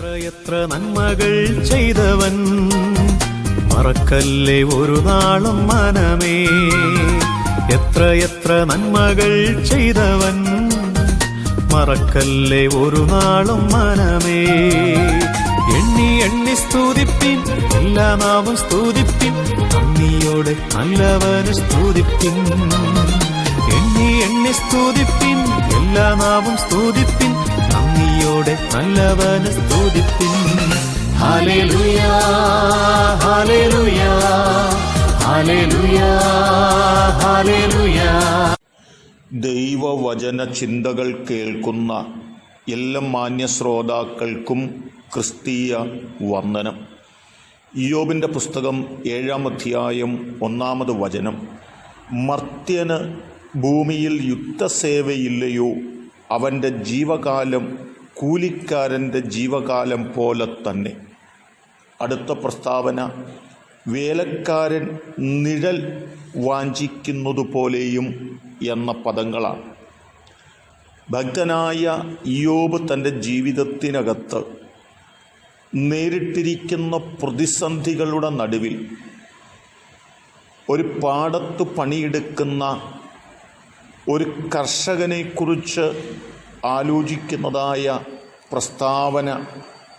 എത്ര നന്മകൾ ചെയ്തവൻ മറക്കല്ലേ ഒരു നാളും മനമേ. എത്ര നന്മകൾ ചെയ്തവൻ മറക്കല്ലേ ഒരു നാളും മനമേ. എണ്ണി എണ്ണി സ്തുതിപ്പിൻ, എല്ലാ നാമം സ്തുതിപ്പിൻ, നന്ദിയോടെ നല്ലവന് സ്തുതിപ്പിൻ. എണ്ണി എണ്ണി സ്തുതിപ്പിൻ, എല്ലാ നാമം സ്തുതിപ്പിൻ, നന്ദിയോടെ നല്ലവന് സ്തുതിപ്പിൻ. ഹല്ലേലൂയ ഹല്ലേലൂയ ഹല്ലേലൂയ ഹല്ലേലൂയ. ദൈവവചന ചിന്തകൾ കേൾക്കുന്ന എല്ലാ മാന്യ ശ്രോതാക്കൾക്കും ക്രിസ്തീയ വന്ദനം. ഇയ്യോബിൻ്റെ പുസ്തകം 7-ാം അധ്യായം 1-ാമത് വചനം. മർത്യന് ഭൂമിയിൽ യുദ്ധസേവയില്ലയോ? അവൻ്റെ ജീവകാലം കൂലിക്കാരൻ്റെ ജീവകാലം പോലെ തന്നെ. അടുത്ത പ്രസ്താവന, വേലക്കാരൻ നിഴൽ വാഞ്ചിക്കുന്നതുപോലെയും എന്ന പദങ്ങളാണ്. ഭക്തനായ ഇയ്യോബ് തൻ്റെ ജീവിതത്തിനകത്ത് നേരിട്ടിരിക്കുന്ന പ്രതിസന്ധികളുടെ നടുവിൽ ഒരു പാടത്ത് പണിയെടുക്കുന്ന ഒരു കർഷകനെക്കുറിച്ച് ആലോചിക്കുന്നതായ പ്രസ്താവന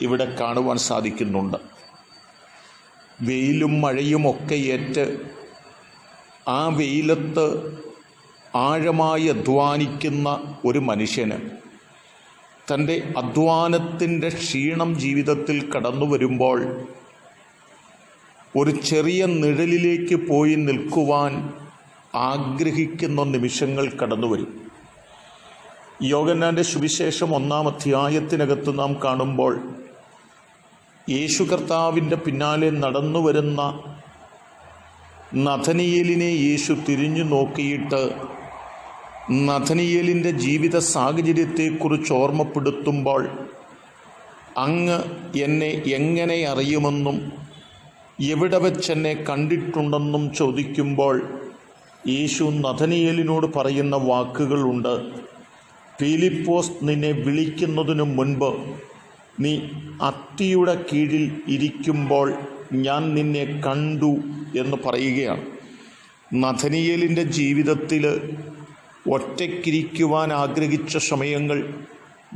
ഇവിടെ കാണുവാൻ സാധിക്കുന്നുണ്ട്. വെയിലും മഴയുമൊക്കെ ഏറ്റ് ആ വെയിലത്ത് ആഴമായി അധ്വാനിക്കുന്ന ഒരു മനുഷ്യന് തൻ്റെ അധ്വാനത്തിൻ്റെ ക്ഷീണം ജീവിതത്തിൽ കടന്നു വരുമ്പോൾ ഒരു ചെറിയ നിഴലിലേക്ക് പോയി നിൽക്കുവാൻ ആഗ്രഹിക്കുന്ന നിമിഷങ്ങൾ കടന്നു വരും. യോഹന്നാൻ്റെ സുവിശേഷം 1-ാം അധ്യായത്തിനകത്ത് നാം കാണുമ്പോൾ യേശു കർത്താവിൻ്റെ പിന്നാലെ നടന്നു വരുന്ന നഥനിയേലിനെ യേശു തിരിഞ്ഞു നോക്കിയിട്ട് നഥനിയേലിൻ്റെ ജീവിത സാഹചര്യത്തെക്കുറിച്ച് ഓർമ്മപ്പെടുത്തുമ്പോൾ, അങ്ങ് എന്നെ എങ്ങനെ അറിയുമെന്നും എവിടെ വെച്ചെന്നെ കണ്ടിട്ടുണ്ടെന്നും ചോദിക്കുമ്പോൾ യേശു നഥനിയേലിനോട് പറയുന്ന വാക്കുകളുണ്ട്. ഫിലിപ്പോസ് നിന്നെ വിളിക്കുന്നതിനു മുൻപ് നീ അത്തിയുടെ കീഴിൽ ഇരിക്കുമ്പോൾ ഞാൻ നിന്നെ കണ്ടു എന്ന് പറയുകയാണ്. നഥനിയേലിൻ്റെ ജീവിതത്തിൽ ഒറ്റയ്ക്കിരിക്കുവാൻ ആഗ്രഹിച്ച സമയങ്ങൾ,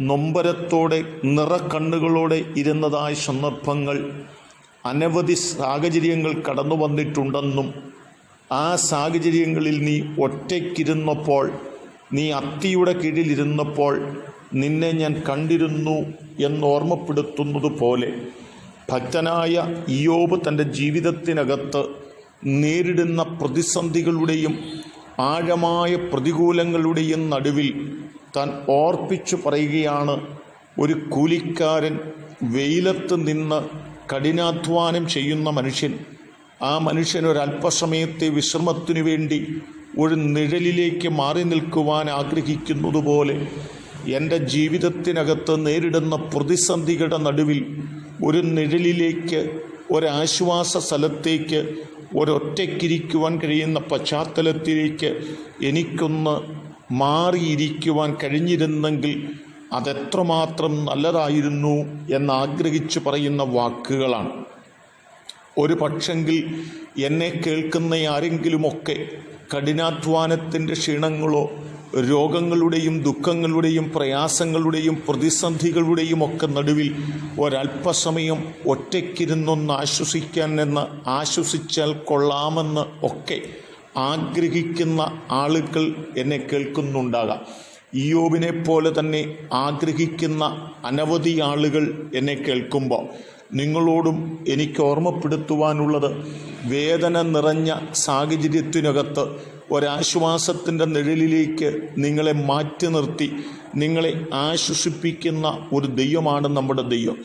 നൊമ്പരത്തോടെ നിറക്കണ്ണുകളോടെ ഇരുന്നതായ സന്ദർഭങ്ങൾ, അനവധി സാഹചര്യങ്ങൾ കടന്നു വന്നിട്ടുണ്ടെന്നും ആ സാഹചര്യങ്ങളിൽ നീ ഒറ്റയ്ക്കിരുന്നപ്പോൾ, നീ അത്തിയുടെ കീഴിലിരുന്നപ്പോൾ നിന്നെ ഞാൻ കണ്ടിരുന്നു എന്നോർമ്മപ്പെടുത്തുന്നത് പോലെ ഭക്തനായ ഇയ്യോബ് തൻ്റെ ജീവിതത്തിനകത്ത് നേരിടുന്ന പ്രതിസന്ധികളുടെയും ആഴമായ പ്രതികൂലങ്ങളുടെയും നടുവിൽ താൻ ഓർപ്പിച്ചു പറയുകയാണ്, ഒരു കൂലിക്കാരൻ വെയിലത്ത് നിന്ന് കഠിനാധ്വാനം ചെയ്യുന്ന മനുഷ്യൻ, ആ മനുഷ്യൻ ഒരല്പസമയത്തെ വിശ്രമത്തിനു വേണ്ടി ഒരു നിഴലിലേക്ക് മാറി നിൽക്കുവാൻ ആഗ്രഹിക്കുന്നത് പോലെ എൻ്റെ ജീവിതത്തിനകത്ത് നേരിടുന്ന പ്രതിസന്ധികളുടെ നടുവിൽ ഒരു നിഴലിലേക്ക്, ഒരാശ്വാസ സ്ഥലത്തേക്ക്, ഒരൊറ്റയ്ക്കിരിക്കുവാൻ കഴിയുന്ന പശ്ചാത്തലത്തിലേക്ക് എനിക്കൊന്ന് മാറിയിരിക്കുവാൻ കഴിഞ്ഞിരുന്നെങ്കിൽ അതെത്രമാത്രം നല്ലതായിരുന്നു എന്നാഗ്രഹിച്ച് പറയുന്ന വാക്കുകളാണ്. ഒരു പക്ഷെങ്കിൽ എന്നെ കേൾക്കുന്ന ആരെങ്കിലുമൊക്കെ കഠിനാധ്വാനത്തിൻ്റെ ക്ഷീണങ്ങളോ രോഗങ്ങളുടെയും ദുഃഖങ്ങളുടെയും പ്രയാസങ്ങളുടെയും പ്രതിസന്ധികളുടെയും ഒക്കെ നടുവിൽ ഒരല്പസമയം ഒറ്റയ്ക്കിരുന്നൊന്ന് ആശ്വസിച്ചാൽ കൊള്ളാമെന്ന് ഒക്കെ ആഗ്രഹിക്കുന്ന ആളുകൾ എന്നെ കേൾക്കുന്നുണ്ടാകാം. ഇയ്യോബിനെ പോലെ തന്നെ ആഗ്രഹിക്കുന്ന അനവധി ആളുകൾ എന്നെ കേൾക്കുമ്പോൾ നിങ്ങളോടും എനിക്ക് ഓർമ്മപ്പെടുത്തുവാനുള്ളത്, വേദന നിറഞ്ഞ സാഹചര്യത്തിനകത്ത് ഒരാശ്വാസത്തിൻ്റെ നിഴലിലേക്ക് നിങ്ങളെ മാറ്റി നിർത്തി നിങ്ങളെ ആശ്വസിപ്പിക്കുന്ന ഒരു ദൈവമാണ് നമ്മുടെ ദൈവം.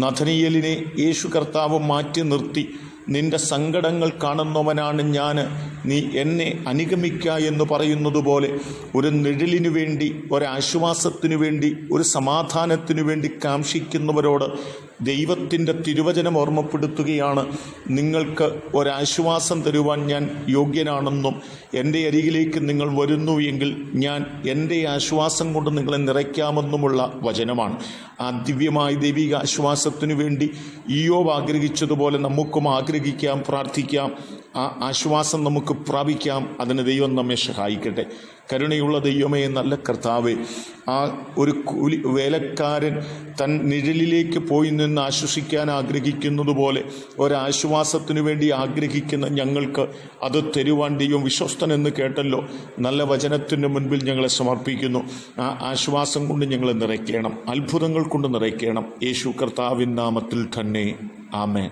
നഥനിയേലിനെ യേശു കർത്താവ് മാറ്റി നിർത്തി, നിന്റെ സങ്കടങ്ങൾ കാണുന്നവനാണ് ഞാൻ, നീ എന്നെ അനുഗമിക്കുക എന്ന് പറയുന്നത് പോലെ ഒരു നിഴലിനു വേണ്ടി, ഒരാശ്വാസത്തിനു വേണ്ടി, ഒരു സമാധാനത്തിനു വേണ്ടി കാംക്ഷിക്കുന്നവരോട് ദൈവത്തിൻ്റെ തിരുവചനം ഓർമ്മപ്പെടുത്തുകയാണ്, നിങ്ങൾക്ക് ഒരാശ്വാസം തരുവാൻ ഞാൻ യോഗ്യനാണെന്നും എൻ്റെ അരികിലേക്ക് നിങ്ങൾ വരുന്നു എങ്കിൽ ഞാൻ എൻ്റെ ആശ്വാസം കൊണ്ട് നിങ്ങളെ ഞങ്ങളെ നിറയ്ക്കാമെന്നുമുള്ള വചനമാണ്. ആ ദിവ്യമായ ദൈവിക ആശ്വാസത്തിനു വേണ്ടി ഇയ്യോബ് ആഗ്രഹിച്ചതുപോലെ നമുക്കും ആഗ്രഹിക്കാം, പ്രാർത്ഥിക്കാം. ആ ആശ്വാസം നമുക്ക് പ്രാപിക്കാം. അതിന് ദൈവം നമ്മെ സഹായിക്കട്ടെ. കരുണയുള്ള ദൈവമേ, നല്ല കർത്താവേ, ആ ഒരു വേലക്കാരൻ തൻ നിഴലിലേക്ക് പോയി നിന്ന് ആശ്വസിക്കാൻ ആഗ്രഹിക്കുന്നത് പോലെ ഒരാശ്വാസത്തിനു വേണ്ടി ആഗ്രഹിക്കുന്ന ഞങ്ങൾക്ക് അത് തരുവാൻ ദൈവം വിശ്വസ്തനെന്ന് കേട്ടല്ലോ. നല്ല വചനത്തിൻ്റെ മുൻപിൽ ഞങ്ങളെ സമർപ്പിക്കുന്നു. ആ ആശ്വാസം കൊണ്ട് ഞങ്ങളെ നിറയ്ക്കണം, അത്ഭുതങ്ങൾ കൊണ്ട് നിറയ്ക്കണം. യേശു കർത്താവിൻ നാമത്തിൽ തന്നെ ആമേൻ.